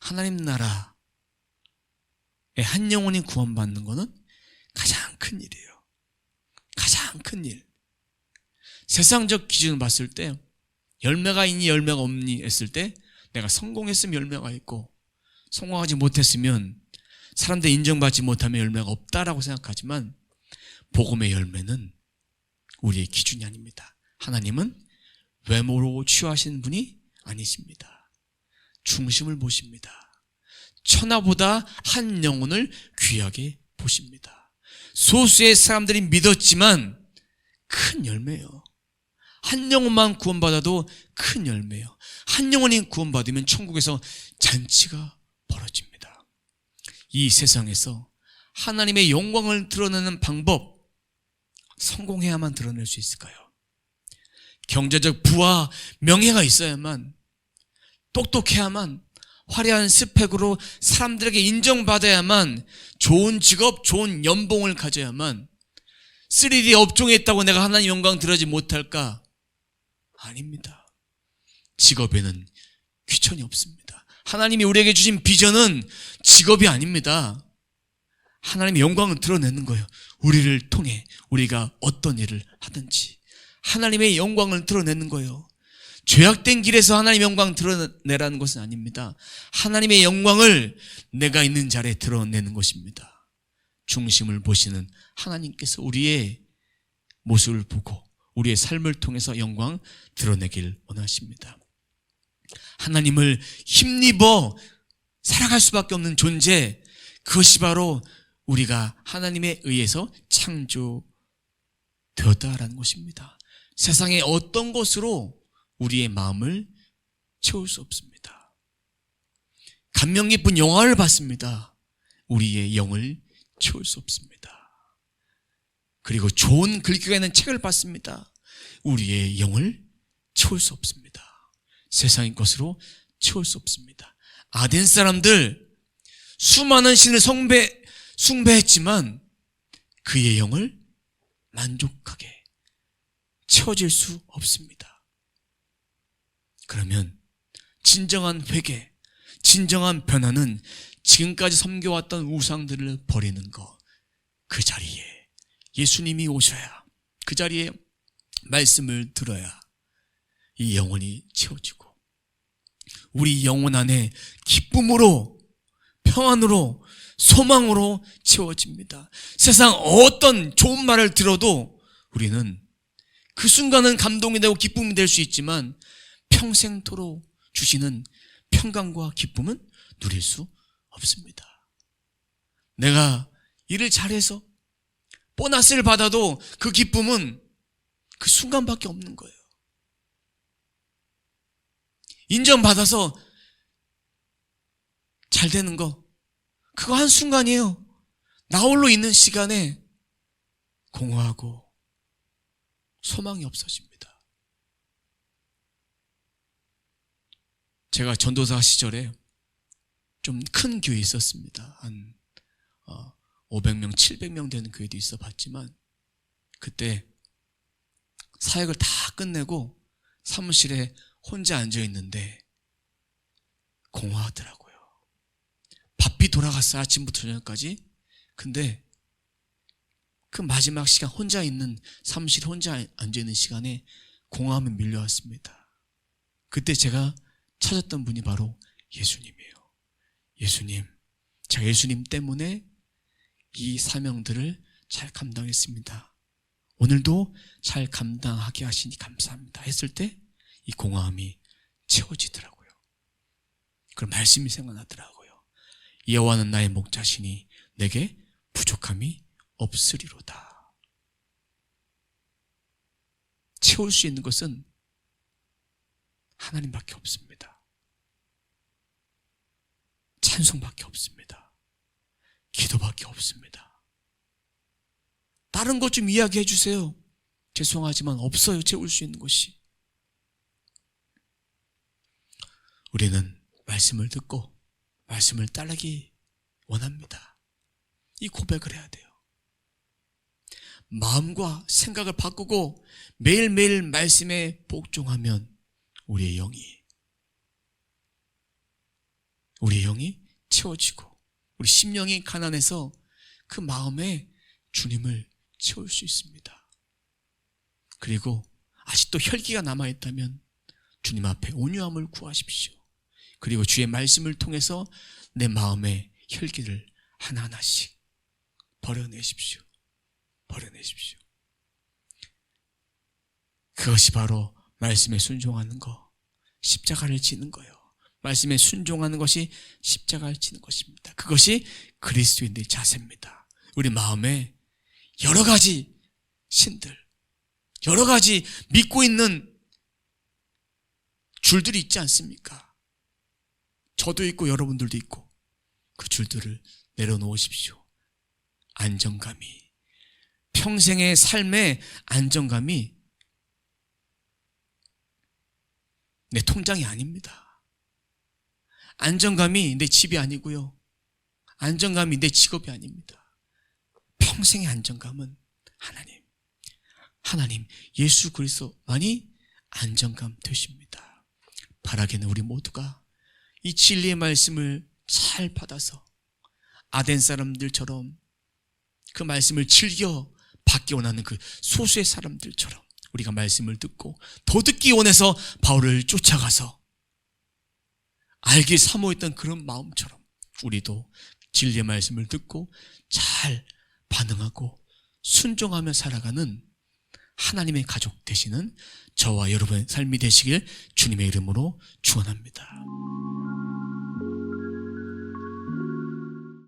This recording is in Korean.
하나님 나라의 한 영혼이 구원받는 것은 가장 큰 일이에요. 가장 큰 일. 세상적 기준을 봤을 때 열매가 있니 열매가 없니 했을 때 내가 성공했으면 열매가 있고 성공하지 못했으면 사람들이 인정받지 못하면 열매가 없다라고 생각하지만 복음의 열매는 우리의 기준이 아닙니다. 하나님은 외모로 취하신 분이 아니십니다. 중심을 보십니다. 천하보다 한 영혼을 귀하게 보십니다. 소수의 사람들이 믿었지만 큰 열매예요. 한 영혼만 구원받아도 큰 열매예요. 한 영혼이 구원받으면 천국에서 잔치가 벌어집니다. 이 세상에서 하나님의 영광을 드러내는 방법, 성공해야만 드러낼 수 있을까요? 경제적 부와 명예가 있어야만, 똑똑해야만, 화려한 스펙으로 사람들에게 인정받아야만, 좋은 직업, 좋은 연봉을 가져야만 3D 업종에 있다고 내가 하나님 영광 드러내지 못할까? 아닙니다. 직업에는 귀천이 없습니다. 하나님이 우리에게 주신 비전은 직업이 아닙니다. 하나님의 영광을 드러내는 거예요. 우리를 통해 우리가 어떤 일을 하든지 하나님의 영광을 드러내는 거예요. 죄악된 길에서 하나님의 영광 드러내라는 것은 아닙니다. 하나님의 영광을 내가 있는 자리에 드러내는 것입니다. 중심을 보시는 하나님께서 우리의 모습을 보고 우리의 삶을 통해서 영광 드러내길 원하십니다. 하나님을 힘입어 살아갈 수밖에 없는 존재, 그것이 바로 우리가 하나님에 의해서 창조되었다라는 것입니다. 세상의 어떤 것으로 우리의 마음을 채울 수 없습니다. 감명 깊은 영화를 봤습니다. 우리의 영을 채울 수 없습니다. 그리고 좋은 글귀가 있는 책을 봤습니다. 우리의 영을 채울 수 없습니다. 세상의 것으로 채울 수 없습니다. 아덴 사람들 수많은 신을 숭배했지만 그의 영을 만족하게 채워질 수 없습니다. 그러면 진정한 회개, 진정한 변화는 지금까지 섬겨왔던 우상들을 버리는 것, 그 자리에 예수님이 오셔야, 그 자리에 말씀을 들어야 이 영혼이 채워지고 우리 영혼 안에 기쁨으로, 평안으로, 소망으로 채워집니다. 세상 어떤 좋은 말을 들어도 우리는 그 순간은 감동이 되고 기쁨이 될 수 있지만 평생토록 주시는 평강과 기쁨은 누릴 수 없습니다. 내가 일을 잘해서 보너스를 받아도 그 기쁨은 그 순간밖에 없는 거예요. 인정받아서 잘 되는 거, 그거 한순간이에요. 나 홀로 있는 시간에 공허하고 소망이 없어집니다. 제가 전도사 시절에 좀 큰 교회 있었습니다. 한 500명, 700명 되는 교회도 있어 봤지만 그때 사역을 다 끝내고 사무실에 혼자 앉아 있는데 공허하더라고요. 바삐 돌아갔어요. 아침부터 저녁까지. 근데 그 마지막 시간 혼자 있는, 사무실에 혼자 앉아 있는 시간에 공허함이 밀려왔습니다. 그때 제가 찾았던 분이 바로 예수님이에요. 예수님, 제가 예수님 때문에 이 사명들을 잘 감당했습니다. 오늘도 잘 감당하게 하시니 감사합니다 했을 때 이 공허함이 채워지더라고요. 그런 말씀이 생각나더라고요. 여호와는 나의 목자시니 내게 부족함이 없으리로다. 채울 수 있는 것은 하나님밖에 없습니다. 찬송밖에 없습니다. 기도밖에 없습니다. 다른 것 좀 이야기해 주세요. 죄송하지만 없어요. 채울 수 있는 것이. 우리는 말씀을 듣고 말씀을 따르기 원합니다. 이 고백을 해야 돼요. 마음과 생각을 바꾸고 매일매일 말씀에 복종하면 우리의 영이 우리 영이 채워지고 우리 심령이 가난해서 그 마음에 주님을 채울 수 있습니다. 그리고 아직도 혈기가 남아있다면 주님 앞에 온유함을 구하십시오. 그리고 주의 말씀을 통해서 내 마음의 혈기를 하나하나씩 버려내십시오. 버려내십시오. 그것이 바로 말씀에 순종하는 거, 십자가를 지는 거예요. 말씀에 순종하는 것이 십자가를 지는 것입니다. 그것이 그리스도인들의 자세입니다. 우리 마음에 여러 가지 신들, 여러 가지 믿고 있는 줄들이 있지 않습니까? 저도 있고 여러분들도 있고 그 줄들을 내려놓으십시오. 안정감이, 평생의 삶의 안정감이 내 통장이 아닙니다. 안정감이 내 집이 아니고요. 안정감이 내 직업이 아닙니다. 평생의 안정감은 하나님 예수 그리스도만이 안정감 되십니다. 바라기는 우리 모두가 이 진리의 말씀을 잘 받아서 아덴 사람들처럼 그 말씀을 즐겨 받기 원하는 그 소수의 사람들처럼 우리가 말씀을 듣고 더 듣기 원해서 바울을 쫓아가서 알기 사모했던 그런 마음처럼 우리도 진리의 말씀을 듣고 잘 반응하고 순종하며 살아가는 하나님의 가족 되시는 저와 여러분의 삶이 되시길 주님의 이름으로 축원합니다.